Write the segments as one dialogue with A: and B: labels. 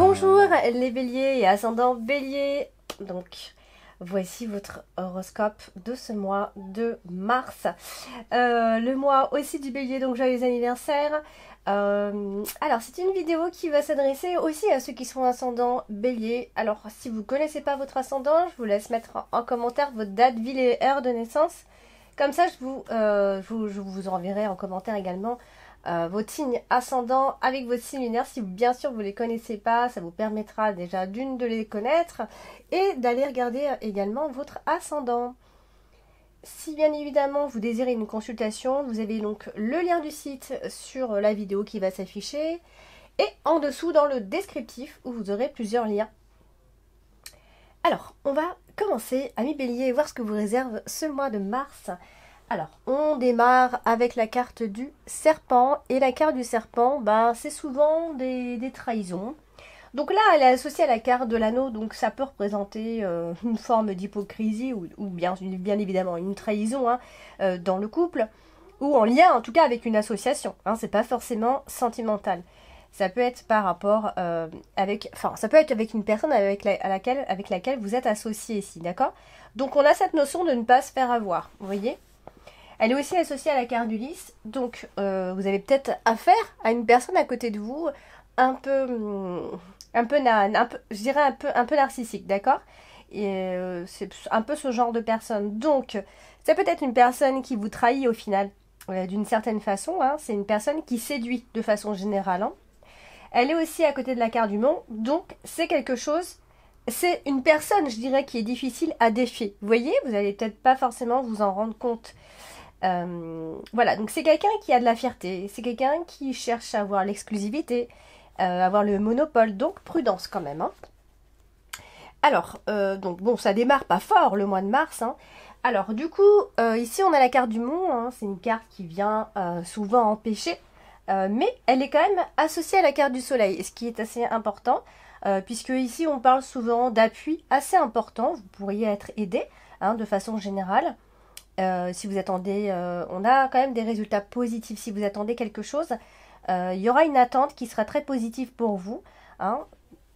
A: Bonjour les béliers et ascendants bélier. Donc voici votre horoscope de ce mois de mars. Le mois aussi du bélier, donc joyeux anniversaire. Alors c'est une vidéo qui va s'adresser aussi à ceux qui sont ascendants bélier. Alors si vous ne connaissez pas votre ascendant, je vous laisse mettre en commentaire votre date, ville et heure de naissance. Comme ça je vous enverrai en commentaire également votre signe ascendant avec votre signe lunaire. Si bien sûr vous ne les connaissez pas, ça vous permettra déjà de les connaître et d'aller regarder également votre ascendant. Si bien évidemment vous désirez une consultation, vous avez donc le lien du site sur la vidéo qui va s'afficher et en dessous dans le descriptif où vous aurez plusieurs liens. Alors, on va commencer, amis bélier, et voir ce que vous réserve ce mois de mars. Alors, on démarre avec la carte du serpent. Et la carte du serpent, c'est souvent des trahisons. Donc là, elle est associée à la carte de l'anneau. Donc ça peut représenter une forme d'hypocrisie ou bien évidemment une trahison dans le couple. Ou en lien, en tout cas, avec une association. C'est pas forcément sentimental. Ça peut être par rapport ça peut être avec une personne avec laquelle vous êtes associé ici, d'accord? Donc on a cette notion de ne pas se faire avoir, vous voyez? Elle est aussi associée à la carte du lys, donc vous avez peut-être affaire à une personne à côté de vous un peu narcissique, d'accord? Et c'est un peu ce genre de personne. Donc ça peut être une personne qui vous trahit au final, d'une certaine façon. C'est une personne qui séduit de façon générale. Elle est aussi à côté de la carte du monde, donc c'est quelque chose. C'est une personne, je dirais, qui est difficile à défier. Vous voyez, vous n'allez peut-être pas forcément vous en rendre compte. Voilà, donc c'est quelqu'un qui a de la fierté, c'est quelqu'un qui cherche à avoir l'exclusivité, avoir le monopole, donc prudence quand même. Alors, donc bon, ça démarre pas fort le mois de mars. Alors du coup, ici on a la carte du monde, c'est une carte qui vient souvent empêcher, mais elle est quand même associée à la carte du soleil, ce qui est assez important, puisque ici on parle souvent d'appui assez important, vous pourriez être aidé de façon générale. Si vous attendez, on a quand même des résultats positifs. Si vous attendez quelque chose, il y aura une attente qui sera très positive pour vous, dans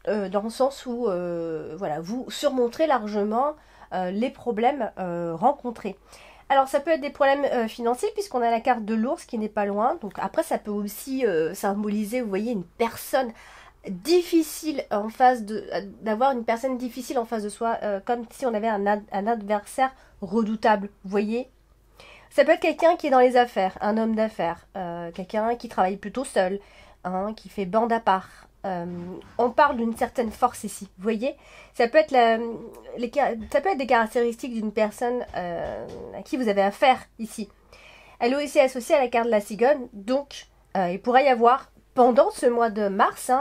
A: le sens où voilà, vous surmonterez largement les problèmes rencontrés. Alors ça peut être des problèmes financiers puisqu'on a la carte de l'ours qui n'est pas loin. Donc après ça peut aussi symboliser, vous voyez, une personne difficile en face d'avoir une personne difficile en face de soi, comme si on avait un adversaire redoutable, vous voyez. Ça peut être quelqu'un qui est dans les affaires, un homme d'affaires, quelqu'un qui travaille plutôt seul, qui fait bande à part. On parle d'une certaine force ici, vous voyez. Ça peut être ça peut être des caractéristiques d'une personne à qui vous avez affaire ici. Elle est aussi associée à la carte de la cigogne, donc il pourrait y avoir pendant ce mois de mars,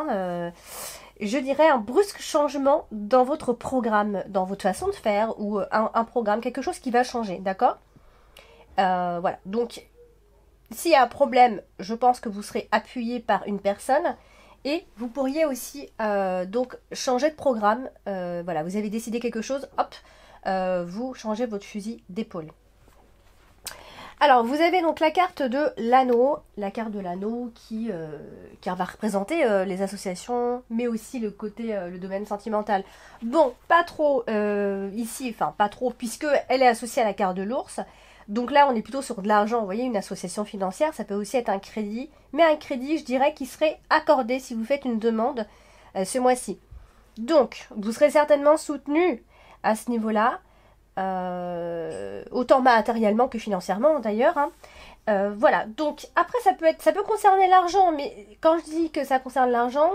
A: je dirais un brusque changement dans votre programme, dans votre façon de faire, ou un programme, quelque chose qui va changer, d'accord? Voilà, donc s'il y a un problème, je pense que vous serez appuyé par une personne, et vous pourriez aussi donc changer de programme. Voilà, vous avez décidé quelque chose, hop, vous changez votre fusil d'épaule. Alors, vous avez donc la carte de l'anneau, qui va représenter les associations, mais aussi le domaine sentimental. Bon, pas trop ici, enfin pas trop, puisque elle est associée à la carte de l'ours. Donc là, on est plutôt sur de l'argent, vous voyez, une association financière, ça peut aussi être un crédit, mais un crédit, je dirais, qui serait accordé si vous faites une demande ce mois-ci. Donc, vous serez certainement soutenu à ce niveau-là. Autant matériellement que financièrement d'ailleurs. Voilà, donc après ça peut concerner l'argent, mais quand je dis que ça concerne l'argent,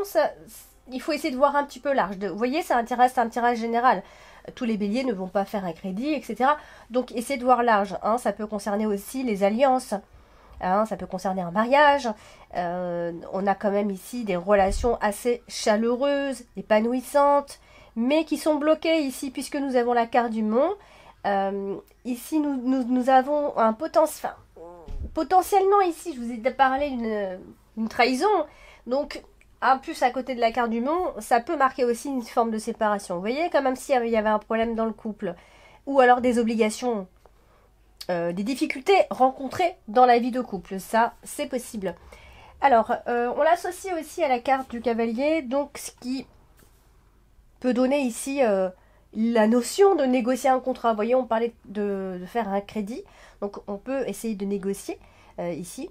A: il faut essayer de voir un petit peu large. Vous voyez, c'est un tirage général. Tous les béliers ne vont pas faire un crédit, etc. Donc essayez de voir large. Ça peut concerner aussi les alliances. Ça peut concerner un mariage. On a quand même ici des relations assez chaleureuses, épanouissantes, mais qui sont bloquées ici puisque nous avons la carte du mont. Ici nous avons un potentiellement ici, je vous ai parlé d'une trahison, donc un plus à côté de la carte du mont, ça peut marquer aussi une forme de séparation. Vous voyez, comme même s'il y avait un problème dans le couple, ou alors des obligations, des difficultés rencontrées dans la vie de couple, ça c'est possible. Alors, on l'associe aussi à la carte du cavalier, donc ce qui peut donner ici la notion de négocier un contrat. Vous voyez, on parlait de faire un crédit, donc on peut essayer de négocier ici.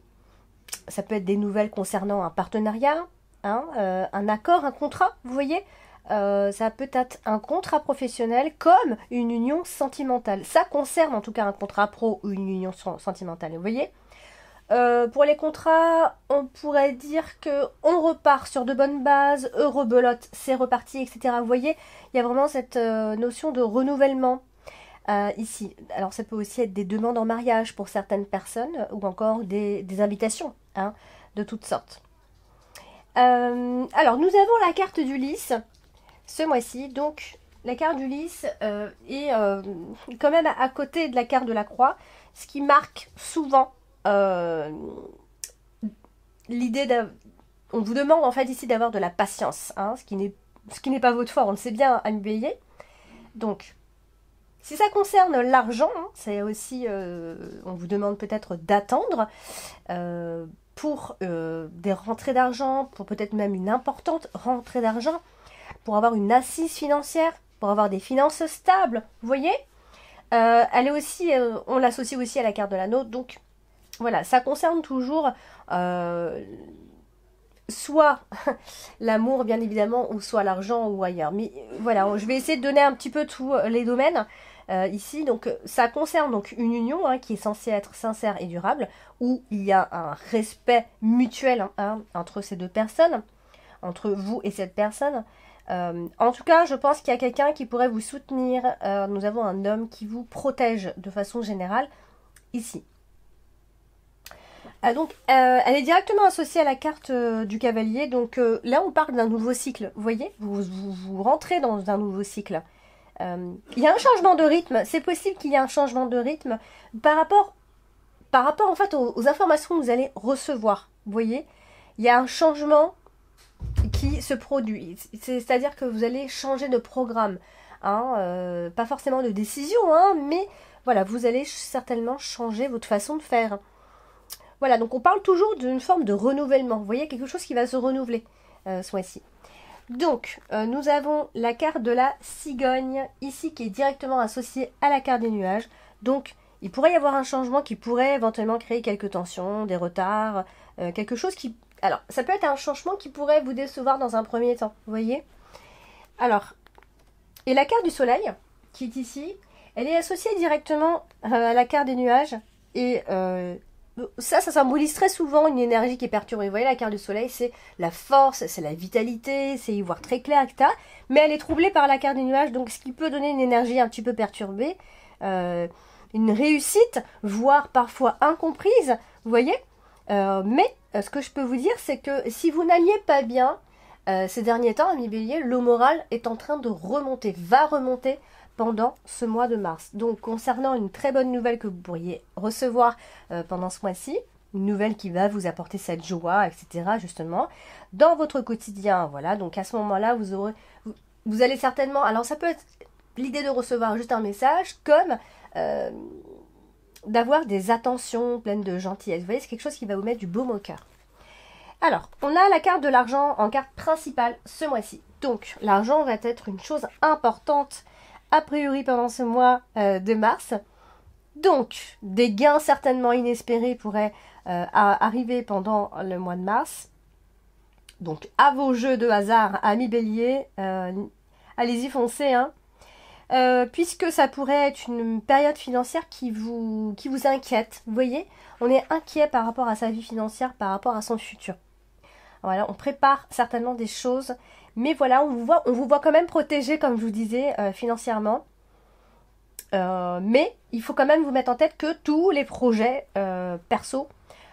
A: Ça peut être des nouvelles concernant un partenariat, hein, un accord, un contrat, vous voyez. Ça peut être un contrat professionnel comme une union sentimentale. Ça concerne en tout cas un contrat pro ou une union sentimentale, vous voyez. Pour les contrats, on pourrait dire que on repart sur de bonnes bases, rebelote, c'est reparti, etc. Vous voyez, il y a vraiment cette notion de renouvellement ici. Alors ça peut aussi être des demandes en mariage pour certaines personnes ou encore des invitations, hein, de toutes sortes. Alors nous avons la carte d'Ulysse ce mois-ci, donc la carte d'Ulysse est quand même à côté de la carte de la croix, ce qui marque souvent l'idée on vous demande en fait ici d'avoir de la patience, hein, ce qui n'est pas votre fort, on le sait bien, Ami Bélier. Donc, si ça concerne l'argent, hein, c'est aussi, on vous demande peut-être d'attendre pour des rentrées d'argent, pour peut-être même une importante rentrée d'argent, pour avoir une assise financière, pour avoir des finances stables, vous voyez. Elle est aussi, on l'associe aussi à la carte de l'anneau, donc voilà, ça concerne toujours soit l'amour bien évidemment, ou soit l'argent ou ailleurs. Mais voilà, je vais essayer de donner un petit peu tous les domaines ici. Donc ça concerne donc une union, hein, qui est censée être sincère et durable, où il y a un respect mutuel, hein, entre ces deux personnes, entre vous et cette personne. En tout cas, je pense qu'il y a quelqu'un qui pourrait vous soutenir. Nous avons un homme qui vous protège de façon générale ici. Donc, elle est directement associée à la carte du cavalier. Donc là, on parle d'un nouveau cycle. Vous voyez, vous rentrez dans un nouveau cycle. Il y a un changement de rythme. C'est possible qu'il y ait un changement de rythme par rapport en fait aux informations que vous allez recevoir. Vous voyez, il y a un changement qui se produit. C'est-à-dire que vous allez changer de programme. Hein, pas forcément de décision, hein, mais voilà, vous allez certainement changer votre façon de faire. Voilà, donc on parle toujours d'une forme de renouvellement. Vous voyez, quelque chose qui va se renouveler ce mois-ci. Donc, nous avons la carte de la cigogne, ici, qui est directement associée à la carte des nuages. Donc, il pourrait y avoir un changement qui pourrait éventuellement créer quelques tensions, des retards, quelque chose qui... Alors, ça peut être un changement qui pourrait vous décevoir dans un premier temps, vous voyez. Alors, et la carte du soleil, qui est ici, elle est associée directement à la carte des nuages, et... ça symbolise très souvent une énergie qui est perturbée. Vous voyez, la carte du soleil, c'est la force, c'est la vitalité, c'est y voir très clair, etc. Mais elle est troublée par la carte des nuages, donc ce qui peut donner une énergie un petit peu perturbée, une réussite, voire parfois incomprise, vous voyez. Mais ce que je peux vous dire, c'est que si vous n'alliez pas bien ces derniers temps, Ami Bélier, le moral est en train de remonter, va remonter pendant ce mois de mars. Donc concernant une très bonne nouvelle que vous pourriez recevoir pendant ce mois-ci, une nouvelle qui va vous apporter cette joie, etc. justement, dans votre quotidien. Voilà, donc à ce moment-là, vous allez certainement... Alors ça peut être l'idée de recevoir juste un message, comme d'avoir des attentions pleines de gentillesse. Vous voyez, c'est quelque chose qui va vous mettre du baume au cœur. Alors, on a la carte de l'argent en carte principale ce mois-ci. Donc, l'argent va être une chose importante a priori pendant ce mois de mars. Donc, des gains certainement inespérés pourraient arriver pendant le mois de mars. Donc, à vos jeux de hasard, Ami Bélier, allez-y, foncez, hein. Puisque ça pourrait être une période financière qui vous inquiète. Vous voyez, on est inquiet par rapport à sa vie financière, par rapport à son futur. Voilà, on prépare certainement des choses. Mais voilà, on vous voit quand même protégé, comme je vous disais, financièrement. Mais il faut quand même vous mettre en tête que tous les projets perso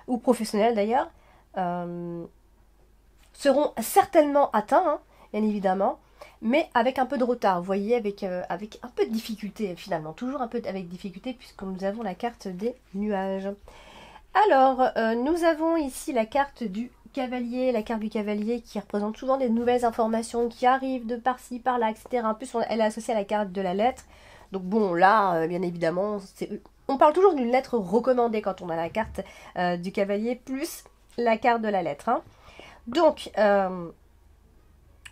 A: ou professionnels d'ailleurs seront certainement atteints, hein, bien évidemment, mais avec un peu de retard. Vous voyez, avec un peu de difficulté finalement, toujours un peu avec difficulté puisque nous avons la carte des nuages. Alors, nous avons ici la carte du cavalier, la carte du cavalier qui représente souvent des nouvelles informations qui arrivent de par-ci, par-là, etc. En plus, elle est associée à la carte de la lettre. Donc bon, là, bien évidemment, on parle toujours d'une lettre recommandée quand on a la carte du cavalier plus la carte de la lettre. Hein. Donc,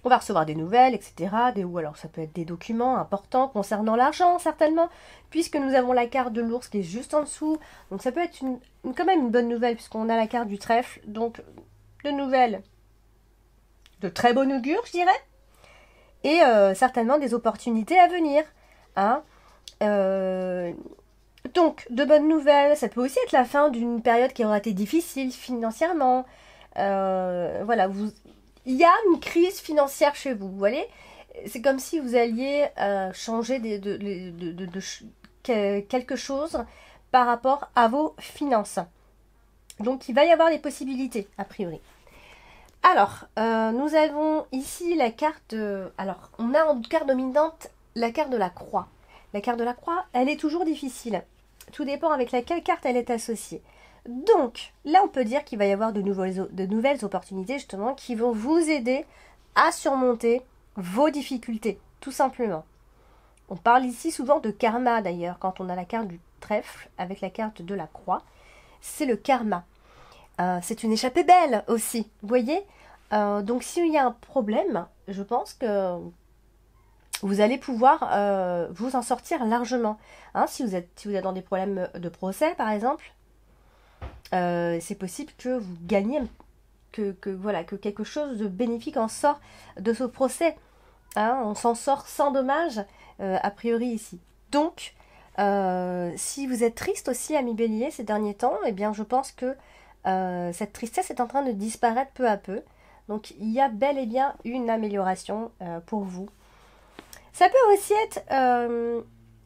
A: On va recevoir des nouvelles, etc. Ou alors ça peut être des documents importants concernant l'argent, certainement, puisque nous avons la carte de l'ours qui est juste en dessous. Donc ça peut être quand même une bonne nouvelle, puisqu'on a la carte du trèfle. Donc, de nouvelles de très bon augure, je dirais. Et certainement des opportunités à venir. Hein. Donc, de bonnes nouvelles, ça peut aussi être la fin d'une période qui aura été difficile financièrement. Voilà, il y a une crise financière chez vous, vous voyez. C'est comme si vous alliez changer quelque chose par rapport à vos finances. Donc, il va y avoir des possibilités, a priori. Alors, nous avons ici la carte... alors, on a en carte dominante la carte de la croix. La carte de la croix, elle est toujours difficile. Tout dépend avec laquelle carte elle est associée. Donc, là, on peut dire qu'il va y avoir de nouvelles opportunités, justement, qui vont vous aider à surmonter vos difficultés, tout simplement. On parle ici souvent de karma, d'ailleurs, quand on a la carte du trèfle avec la carte de la croix. C'est le karma. C'est une échappée belle aussi, vous voyez. Donc s'il y a un problème, je pense que vous allez pouvoir vous en sortir largement. Hein, si vous êtes dans des problèmes de procès, par exemple, c'est possible que vous gagnez, voilà, que quelque chose de bénéfique en sort de ce procès. Hein, on s'en sort sans dommage, a priori ici. Donc, si vous êtes triste aussi, ami Bélier, ces derniers temps, eh bien, je pense que cette tristesse est en train de disparaître peu à peu. Donc, il y a bel et bien une amélioration pour vous. Ça peut aussi être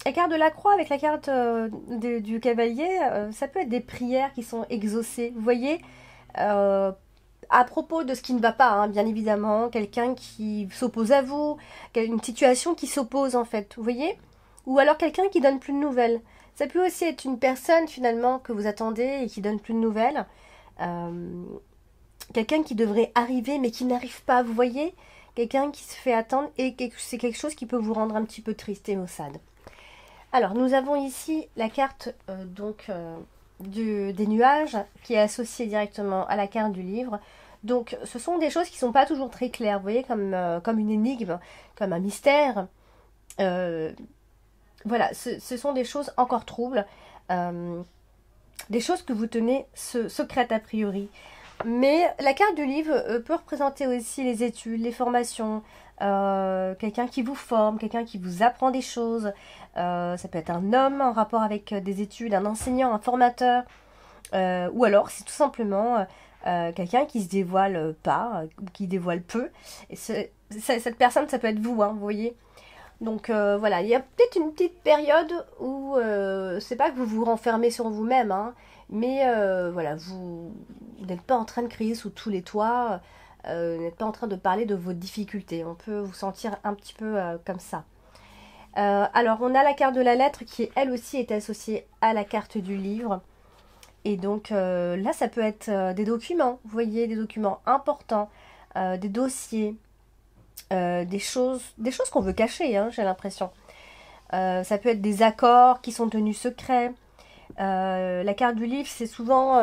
A: la carte de la croix avec la carte du cavalier. Ça peut être des prières qui sont exaucées. Vous voyez, à propos de ce qui ne va pas, hein, bien évidemment, quelqu'un qui s'oppose à vous, une situation qui s'oppose en fait, vous voyez, ou alors quelqu'un qui donne plus de nouvelles. Ça peut aussi être une personne finalement que vous attendez et qui donne plus de nouvelles. Quelqu'un qui devrait arriver mais qui n'arrive pas, vous voyez, quelqu'un qui se fait attendre et c'est quelque chose qui peut vous rendre un petit peu triste et maussade. Alors nous avons ici la carte des nuages qui est associée directement à la carte du livre. Donc ce sont des choses qui ne sont pas toujours très claires, vous voyez, comme une énigme, comme un mystère. Voilà, ce sont des choses encore troubles, des choses que vous tenez secrètes a priori. Mais la carte du livre peut représenter aussi les études, les formations, quelqu'un qui vous forme, quelqu'un qui vous apprend des choses. Ça peut être un homme en rapport avec des études, un enseignant, un formateur. Ou alors c'est tout simplement quelqu'un qui se dévoile pas, qui dévoile peu. Et cette personne, ça peut être vous, hein, vous voyez. Donc voilà, il y a peut-être une petite période où c'est pas que vous vous renfermez sur vous-même, hein, mais voilà, vous n'êtes pas en train de crier sous tous les toits, vous n'êtes pas en train de parler de vos difficultés. On peut vous sentir un petit peu comme ça. Alors on a la carte de la lettre qui elle aussi est associée à la carte du livre. Et donc là ça peut être des documents, vous voyez, des documents importants, des dossiers. Des choses qu'on veut cacher, hein, j'ai l'impression. Ça peut être des accords qui sont tenus secrets. La carte du livre, c'est souvent...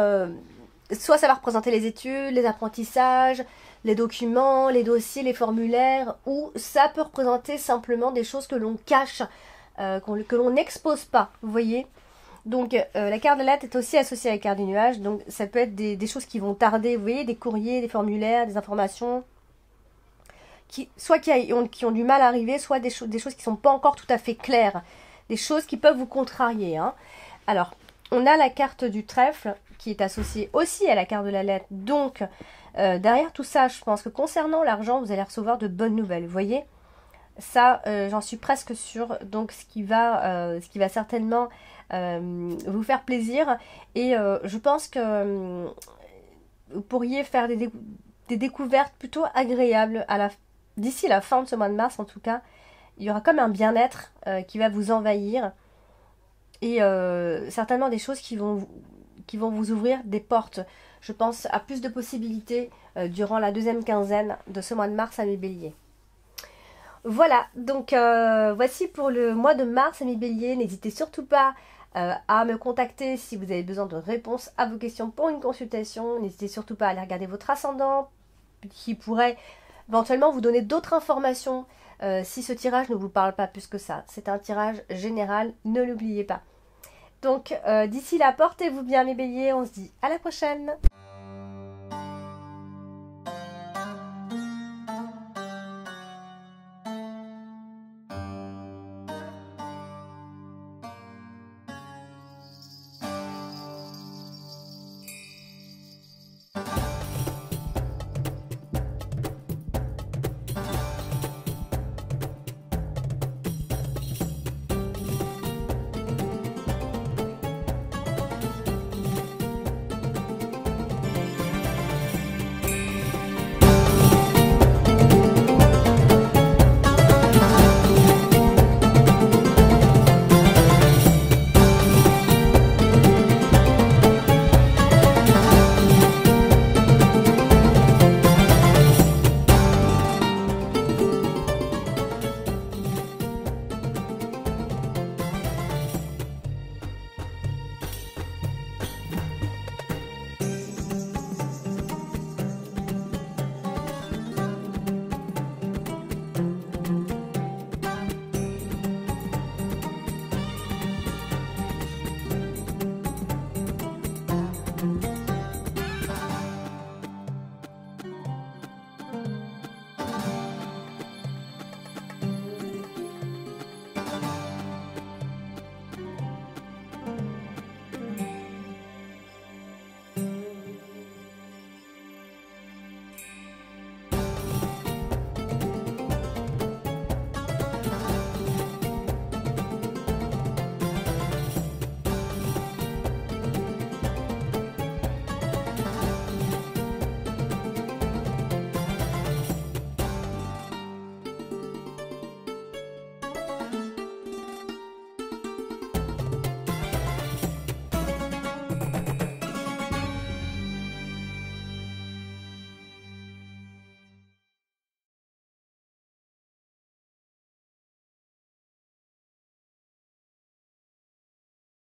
A: soit ça va représenter les études, les apprentissages, les documents, les dossiers, les formulaires, ou ça peut représenter simplement des choses que l'on cache, que l'on n'expose pas, vous voyez. Donc la carte de lettre est aussi associée à la carte du nuage, donc ça peut être des choses qui vont tarder, vous voyez, des courriers, des formulaires, des informations... soit qui ont du mal à arriver, soit des choses qui ne sont pas encore tout à fait claires, des choses qui peuvent vous contrarier. Hein. Alors, on a la carte du trèfle qui est associée aussi à la carte de la lettre. Donc, derrière tout ça, je pense que concernant l'argent, vous allez recevoir de bonnes nouvelles. Vous voyez, ça, j'en suis presque sûre. Donc, ce qui va certainement vous faire plaisir. Et je pense que vous pourriez faire des découvertes plutôt agréables d'ici la fin de ce mois de mars en tout cas. Il y aura comme un bien-être qui va vous envahir et certainement des choses qui vont vous ouvrir des portes. Je pense à plus de possibilités durant la deuxième quinzaine de ce mois de mars à mes béliers. Voilà, donc voici pour le mois de mars à mes béliers. N'hésitez surtout pas à me contacter si vous avez besoin de réponses à vos questions pour une consultation. N'hésitez surtout pas à aller regarder votre ascendant qui pourrait éventuellement vous donner d'autres informations si ce tirage ne vous parle pas plus que ça. C'est un tirage général, ne l'oubliez pas. Donc d'ici là, portez-vous bien les béliers, on se dit à la prochaine.